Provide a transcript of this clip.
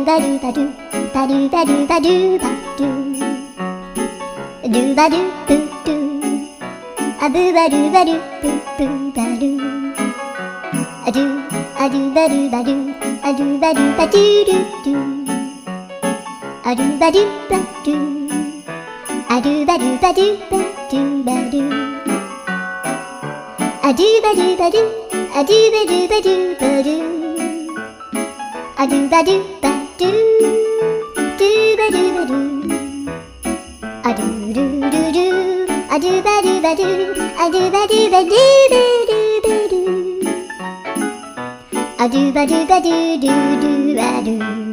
バルバルバルバルバルバルルバルブルアブバルバルブブバルアルアルバルバルアルバルバルルルアルバルバルアルバルバルバルバルアルバルバルアルバルバルバルアルバルバルルバルバルアルルルルアルバルバルアルバルバルバルバルアルバルバルルルアル